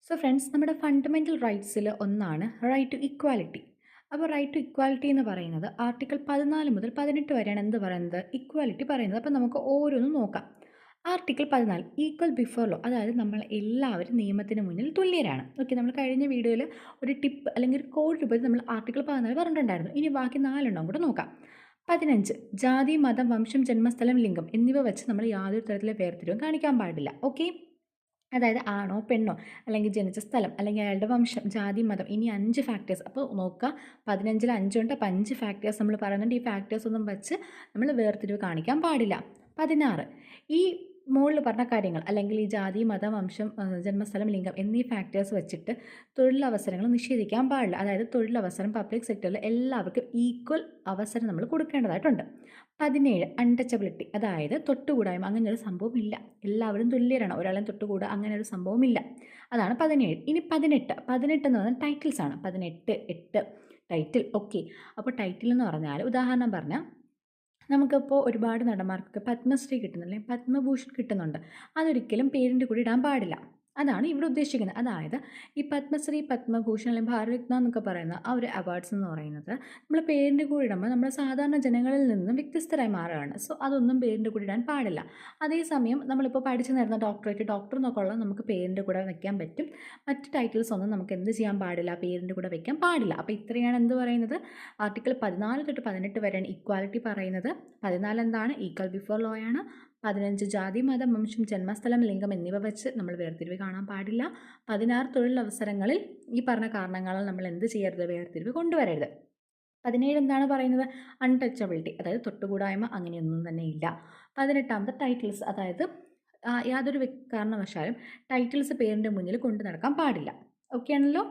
So friends, നമ്മുടെ fundamental റൈറ്റ്സിൽ ഒന്നാണ് right to equality. അപ്പോൾ റൈറ്റ് ടു ഇക്വാലിറ്റി എന്ന് പറയുന്നത് ആർട്ടിക്കിൾ 14 മുതൽ 18 വരെയാണ് എന്ത് പറയുന്നത്, ഇക്വാലിറ്റി പറയുന്നത്. അപ്പോൾ നമുക്ക് ഓരോന്നും നോക്കാം. ആർട്ടിക്കിൾ 14 ഈക്വൽ ബിഫോർ ലോ, അതായത് നമ്മൾ എല്ലാവരും നിയമത്തിന് മുന്നിൽ തുല്യരാണ്. ഓക്കെ, നമ്മൾ കഴിഞ്ഞ വീഡിയോയിൽ ഒരു ടിപ്പ് അല്ലെങ്കിൽ ഒരു കോഡ് രൂപത്തിൽ നമ്മൾ ആർട്ടിക്കിൾ 14 പറഞ്ഞിട്ടുണ്ടായിരുന്നു. ഇനി ബാക്കി 4 കൂടെ നോക്കാം. 15 ജാതി, മതം, വംശം, ജന്മസ്ഥലം, ലിംഗം എന്നിവ വെച്ച് നമ്മൾ യാതൊരു തരത്തിലെ വേർതിരിവും കാണിക്കാൻ പാടില്ല. ഓക്കെ, അതായത് ആണോ പെണ്ണോ, അല്ലെങ്കിൽ ജനിച്ച സ്ഥലം, അല്ലെങ്കിൽ അയാളുടെ വംശം, ജാതി, മതം, ഇനി 5 ഫാക്ടേഴ്സ്. അപ്പോൾ നോക്കുക, 15-ൽ 5 ഉണ്ട്. അപ്പോൾ 5 ഫാക്ടേഴ്സ് നമ്മൾ പറയുന്നുണ്ട്. ഈ ഫാക്ടേഴ്സ് ഒന്നും വെച്ച് നമ്മൾ വേർതിരിവ് കാണിക്കാൻ പാടില്ല. 16 ഈ മുകളിൽ പറഞ്ഞ കാര്യങ്ങൾ, അല്ലെങ്കിൽ ഈ ജാതി, മതം, വംശം, ജന്മസ്ഥലം, ലിംഗം എന്നീ ഫാക്ടേഴ്സ് വെച്ചിട്ട് തൊഴിലവസരങ്ങൾ നിഷേധിക്കാൻ പാടില്ല. അതായത് തൊഴിലവസരം പബ്ലിക് സെക്ടറിൽ എല്ലാവർക്കും ഈക്വൽ അവസരം നമ്മൾ കൊടുക്കേണ്ടതായിട്ടുണ്ട്. 17 അൺടച്ചബിലിറ്റി, അതായത് തൊട്ടുകൂടായ്മ, അങ്ങനെ ഒരു സംഭവം ഇല്ല. എല്ലാവരും തുല്യരാണ്, ഒരാളെയും തൊട്ടുകൂടാ, അങ്ങനെ ഒരു സംഭവമില്ല. അതാണ് 17. ഇനി 18 എന്ന് പറഞ്ഞാൽ ടൈറ്റിൽസ് ആണ്. 18 ടൈറ്റിൽ. ഓക്കെ, അപ്പോൾ ടൈറ്റിൽ എന്ന് പറഞ്ഞാൽ ഉദാഹരണം പറഞ്ഞാൽ നമുക്കിപ്പോൾ ഒരുപാട് നടന്മാർക്കൊക്കെ പത്മശ്രീ കിട്ടുന്നുണ്ട്, അല്ലെങ്കിൽ പത്മഭൂഷൺ കിട്ടുന്നുണ്ട്. അതൊരിക്കലും പേരിൻ്റെ കൂടെ ഇടാൻ പാടില്ല. അതാണ് ഇവിടെ ഉദ്ദേശിക്കുന്നത്. അതായത് ഈ പത്മശ്രീ, പത്മഭൂഷൺ അല്ലെങ്കിൽ ഭാരതരത്ന എന്നൊക്കെ പറയുന്ന ആ ഒരു അവാർഡ്സ് എന്ന് പറയുന്നത് നമ്മൾ പേരിൻ്റെ കൂടെ ഇടുമ്പോൾ നമ്മൾ സാധാരണ ജനങ്ങളിൽ നിന്നും വ്യത്യസ്തരായി മാറുകയാണ്. സോ അതൊന്നും പേരിൻ്റെ കൂടെ ഇടാൻ പാടില്ല. അതേസമയം നമ്മളിപ്പോൾ പഠിച്ചു നേരുന്ന ഡോക്ടറേറ്റ്, ഡോക്ടർ എന്നൊക്കെ ഉള്ളത് നമുക്ക് പേരിൻ്റെ കൂടെ വയ്ക്കാൻ പറ്റും. മറ്റ് ടൈറ്റിൽസ് ഒന്നും നമുക്ക് എന്ത് ചെയ്യാൻ പാടില്ല, പേരിൻ്റെ കൂടെ വയ്ക്കാൻ പാടില്ല. അപ്പോൾ ഇത്രയാണ് എന്ത് പറയുന്നത്, ആർട്ടിക്കിൾ 14 തൊട്ട് 18 വരെയാണ് ഇക്വാലിറ്റി പറയുന്നത്. 14 എന്താണ്, ഈക്വൽ ബിഫോർ ലോ ആണ്. 15 ജാതി, മതം, വംശം, ജന്മസ്ഥലം, ലിംഗം എന്നിവ വെച്ച് നമ്മൾ വേർതിരിവ് കാണാൻ പാടില്ല. 16 തൊഴിലവസരങ്ങളിൽ ഈ പറഞ്ഞ കാരണങ്ങളാൽ നമ്മൾ എന്ത് ചെയ്യരുത്, വേർതിരിവ് കൊണ്ടുവരരുത്. 17 എന്താണ് പറയുന്നത്, അൺടച്ചബിലിറ്റി, അതായത് തൊട്ടുകൂടായ്മ അങ്ങനെയൊന്നും തന്നെ ഇല്ല. 18 ടൈറ്റിൽസ്, അതായത് യാതൊരു കാരണവശാലും ടൈറ്റിൽസ് പേരിൻ്റെ മുന്നിൽ കൊണ്ടു നടക്കാൻ പാടില്ല. ഓക്കെ ആണല്ലോ.